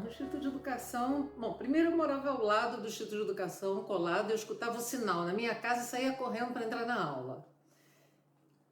no Instituto de Educação, bom, primeiro eu morava ao lado do Instituto de Educação, colado, eu escutava o sinal na minha casa e saía correndo para entrar na aula.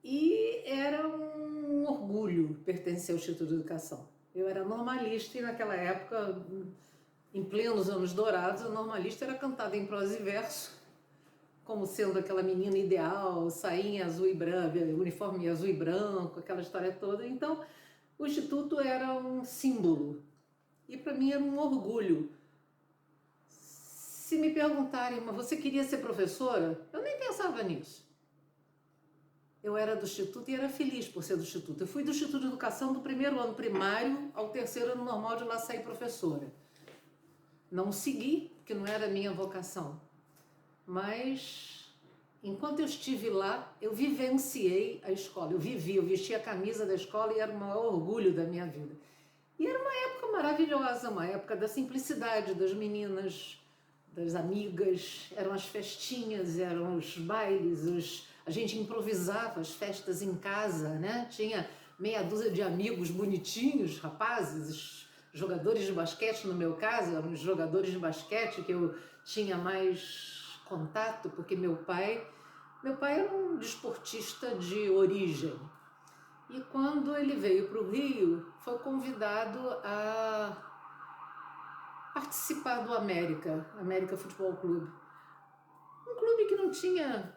E era um orgulho pertencer ao Instituto de Educação. Eu era normalista e naquela época, em plenos anos dourados, a normalista era cantada em prosa e verso, como sendo aquela menina ideal, sainha azul e branco, uniforme azul e branco, aquela história toda. Então, o Instituto era um símbolo e para mim era um orgulho. Se me perguntarem, mas você queria ser professora? Eu nem pensava nisso. Eu era do Instituto e era feliz por ser do Instituto. Eu fui do Instituto de Educação do primeiro ano primário ao terceiro ano normal, de lá sair professora. Não segui, porque não era a minha vocação. Mas, enquanto eu estive lá, eu vivenciei a escola. Eu vesti a camisa da escola e era o maior orgulho da minha vida. E era uma época maravilhosa, uma época da simplicidade das meninas, das amigas, eram as festinhas, eram os bailes, a gente improvisava as festas em casa, né? Tinha meia dúzia de amigos bonitinhos, rapazes, jogadores de basquete, no meu caso, eram os jogadores de basquete que eu tinha mais contato, porque meu pai era um desportista de origem. E quando ele veio para o Rio, foi convidado a participar do América Futebol Clube. Um clube que não tinha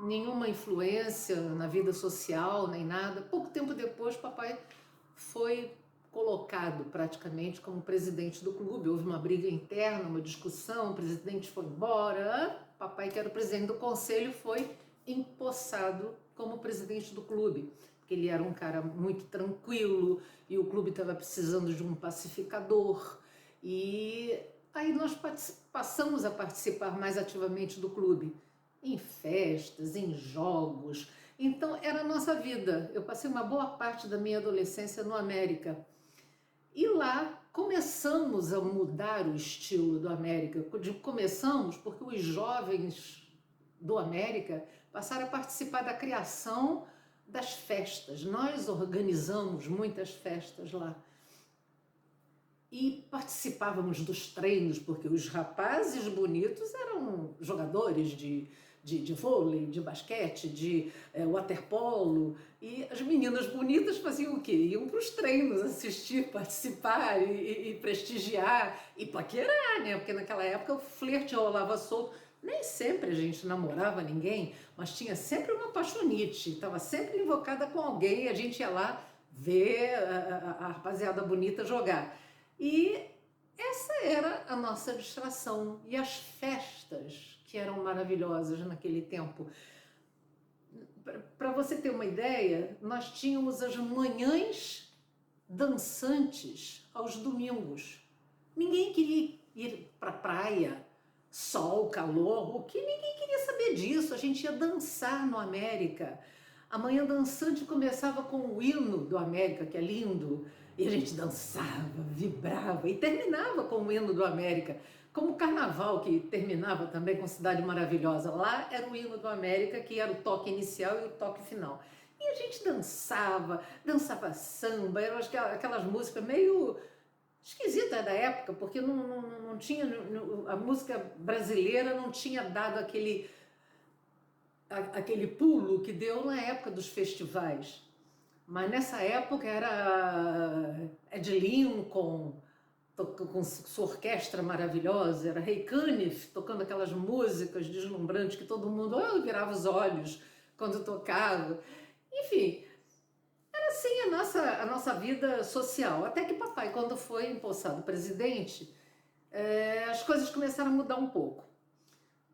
nenhuma influência na vida social, nem nada. Pouco tempo depois, papai foi colocado praticamente como presidente do clube. Houve uma briga interna, uma discussão, o presidente foi embora. Papai, que era o presidente do conselho, foi empossado como presidente do clube, porque ele era um cara muito tranquilo e o clube estava precisando de um pacificador. E aí nós passamos a participar mais ativamente do clube, em festas, em jogos. Então era a nossa vida. Eu passei uma boa parte da minha adolescência no América. E lá começamos a mudar o estilo do América. Começamos porque os jovens do América passaram a participar da criação das festas. Nós organizamos muitas festas lá. E participávamos dos treinos, porque os rapazes bonitos eram jogadores de vôlei, de basquete, de waterpolo, e as meninas bonitas faziam o quê? Iam para os treinos assistir, participar e prestigiar e paquerar, né? Porque naquela época o flerte rolava solto. Nem sempre a gente namorava ninguém, mas tinha sempre uma apaixonite, estava sempre invocada com alguém e a gente ia lá ver a rapaziada bonita jogar. E essa era a nossa distração. E as festas, que eram maravilhosas naquele tempo. Para você ter uma ideia, nós tínhamos as manhãs dançantes aos domingos. Ninguém queria ir para a praia, sol, calor, o que ninguém queria saber disso. A gente ia dançar no América. A manhã dançante começava com o hino do América, que é lindo, e a gente dançava, vibrava, e terminava com o hino do América, como o carnaval, que terminava também com Cidade Maravilhosa. Lá era o hino do América, que era o toque inicial e o toque final. E a gente dançava samba, eram aquelas músicas meio esquisitas da época, porque não tinha, a música brasileira não tinha dado aquele pulo que deu na época dos festivais. Mas nessa época era Ed Lincoln, com sua orquestra maravilhosa, era Ray Cunniff tocando aquelas músicas deslumbrantes que todo mundo virava os olhos quando tocava. Enfim, era assim a nossa vida social. Até que papai, quando foi empossado presidente, as coisas começaram a mudar um pouco.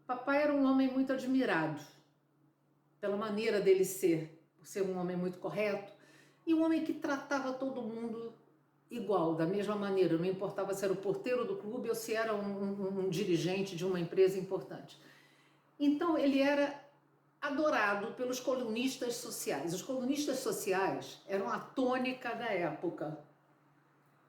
Papai era um homem muito admirado pela maneira dele ser, por ser um homem muito correto, e um homem que tratava todo mundo igual, da mesma maneira, não importava se era o porteiro do clube ou se era um dirigente de uma empresa importante. Então ele era adorado pelos colunistas sociais. Os colunistas sociais eram a tônica da época.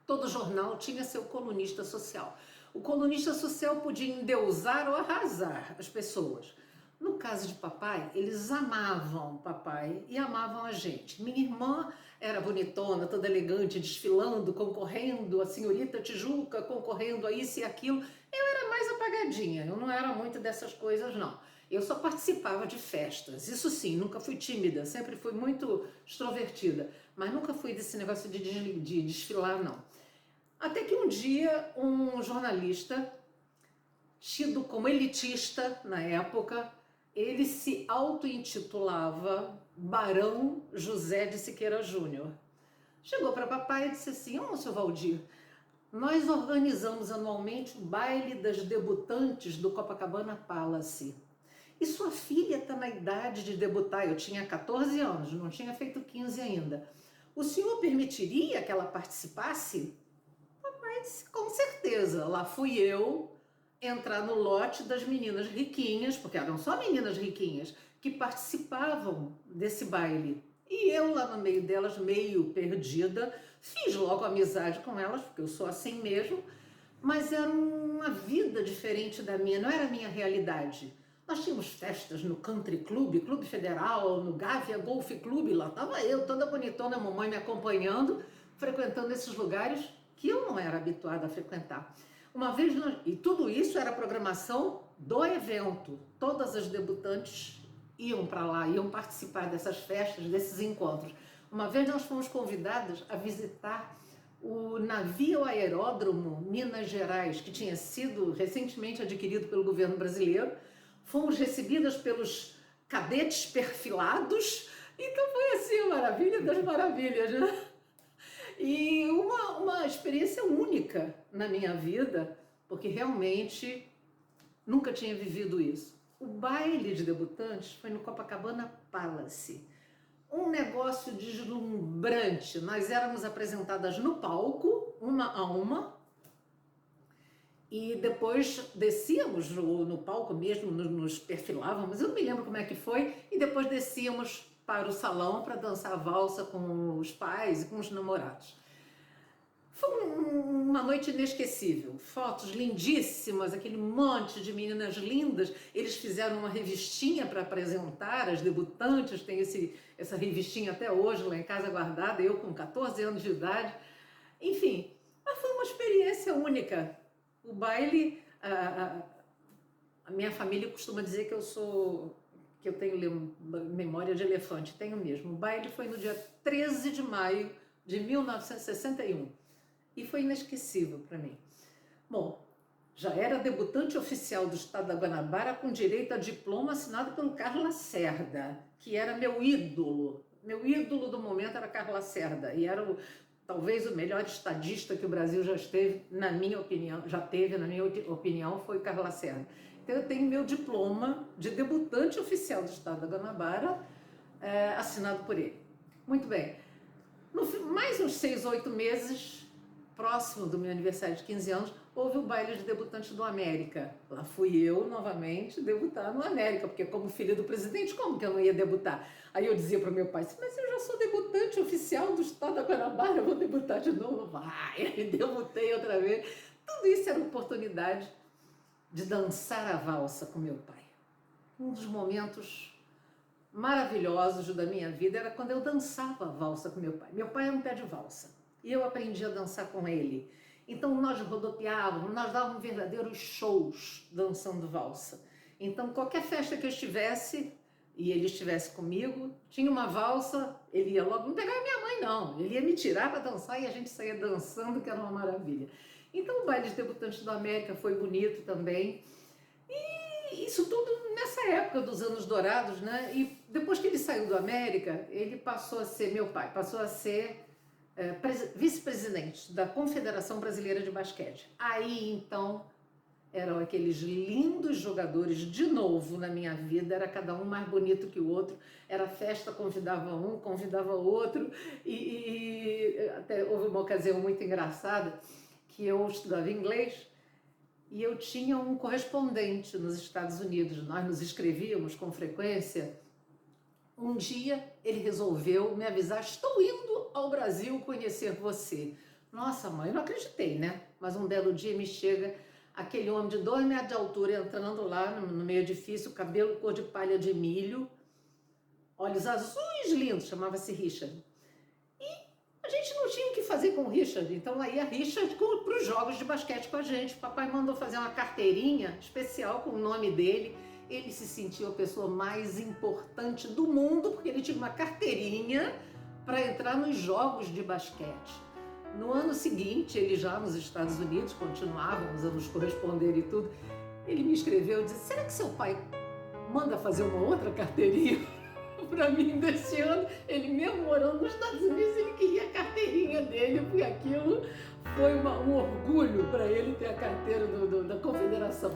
Todo jornal tinha seu colunista social. O colunista social podia endeusar ou arrasar as pessoas. No caso de papai, eles amavam papai e amavam a gente. Minha irmã era bonitona, toda elegante, desfilando, concorrendo, a senhorita Tijuca concorrendo a isso e aquilo. Eu era mais apagadinha, eu não era muito dessas coisas, não. Eu só participava de festas, isso sim, nunca fui tímida, sempre fui muito extrovertida, mas nunca fui desse negócio de desfilar, não. Até que um dia um jornalista, tido como elitista na época, ele se auto-intitulava Barão José de Siqueira Júnior. Chegou para papai e disse assim: ô, seu Valdir, nós organizamos anualmente o baile das debutantes do Copacabana Palace. E sua filha está na idade de debutar. Eu tinha 14 anos, não tinha feito 15 ainda. O senhor permitiria que ela participasse? Papai disse: com certeza. Lá fui eu entrar no lote das meninas riquinhas, porque eram só meninas riquinhas, que participavam desse baile. E eu lá no meio delas, meio perdida, fiz logo amizade com elas, porque eu sou assim mesmo, mas era uma vida diferente da minha, não era a minha realidade. Nós tínhamos festas no Country Club, Clube Federal, no Gávea Golf Club, lá estava eu, toda bonitona, a mamãe me acompanhando, frequentando esses lugares que eu não era habituada a frequentar. Uma vez, e tudo isso era programação do evento, todas as debutantes iam para lá, iam participar dessas festas, desses encontros. Uma vez nós fomos convidadas a visitar o navio aeródromo Minas Gerais, que tinha sido recentemente adquirido pelo governo brasileiro. Fomos recebidas pelos cadetes perfilados, então foi assim a maravilha das maravilhas, né? E uma experiência única na minha vida, porque realmente nunca tinha vivido isso. O baile de debutantes foi no Copacabana Palace. Um negócio deslumbrante. Nós éramos apresentadas no palco, uma a uma, e depois descíamos no palco mesmo, nos perfilávamos, eu não me lembro como é que foi, e depois descíamos para o salão para dançar valsa com os pais e com os namorados. Foi uma noite inesquecível, fotos lindíssimas, aquele monte de meninas lindas. Eles fizeram uma revistinha para apresentar as debutantes, tem essa revistinha até hoje lá em casa guardada, eu com 14 anos de idade. Enfim, mas foi uma experiência única. O baile, a minha família costuma dizer que eu tenho memória de elefante, tenho mesmo. O baile foi no dia 13 de maio de 1961 e foi inesquecível para mim. Bom, já era debutante oficial do estado da Guanabara com direito a diploma assinado pelo Carlos Lacerda, que era meu ídolo. Meu ídolo do momento era Carlos Lacerda e era talvez o melhor estadista que o Brasil já teve, na minha opinião, foi Carlos Lacerda. Então eu tenho meu diploma de debutante oficial do estado da Guanabara, assinado por ele. Muito bem. Mais uns 6 ou 8 meses, próximo do meu aniversário de 15 anos, houve o baile de debutantes do América. Lá fui eu, novamente, debutar no América, porque como filha do presidente, como que eu não ia debutar? Aí eu dizia para o meu pai, mas eu já sou debutante oficial do estado da Guanabara, eu vou debutar de novo? Vai, aí debutei outra vez. Tudo isso era oportunidade de dançar a valsa com meu pai. Um dos momentos maravilhosos da minha vida era quando eu dançava a valsa com meu pai. Meu pai era um pé de valsa e eu aprendi a dançar com ele. Então nós rodopiávamos, nós dávamos verdadeiros shows dançando valsa. Então qualquer festa que eu estivesse e ele estivesse comigo, tinha uma valsa, ele ia logo, não pegava minha mãe não, ele ia me tirar para dançar e a gente saía dançando, que era uma maravilha. Então o baile de debutantes do América foi bonito também. E isso tudo nessa época dos anos dourados, né? E depois que ele saiu do América, ele passou a ser, meu pai, passou a ser vice-presidente da Confederação Brasileira de Basquete. Aí, então, eram aqueles lindos jogadores de novo na minha vida, era cada um mais bonito que o outro, era festa, convidava um, convidava outro, e até houve uma ocasião muito engraçada, que eu estudava inglês, e eu tinha um correspondente nos Estados Unidos, nós nos escrevíamos com frequência. Um dia ele resolveu me avisar, estou indo ao Brasil conhecer você. Nossa mãe, eu não acreditei, né? Mas um belo dia me chega aquele homem de 2 metros de altura entrando lá no meio edifício, cabelo cor de palha de milho, olhos azuis lindos, chamava-se Richard. E fazer com o Richard. Então aí a Richard para os jogos de basquete com a gente. O papai mandou fazer uma carteirinha especial com o nome dele. Ele se sentiu a pessoa mais importante do mundo, porque ele tinha uma carteirinha para entrar nos jogos de basquete. No ano seguinte, ele já nos Estados Unidos, continuávamos a nos corresponder e tudo, ele me escreveu e disse: será que seu pai manda fazer uma outra carteirinha para mim desse ano? Ele mesmo morando nos Estados Unidos, ele queria a carteirinha dele, porque aquilo foi um orgulho para ele ter a carteira da Confederação.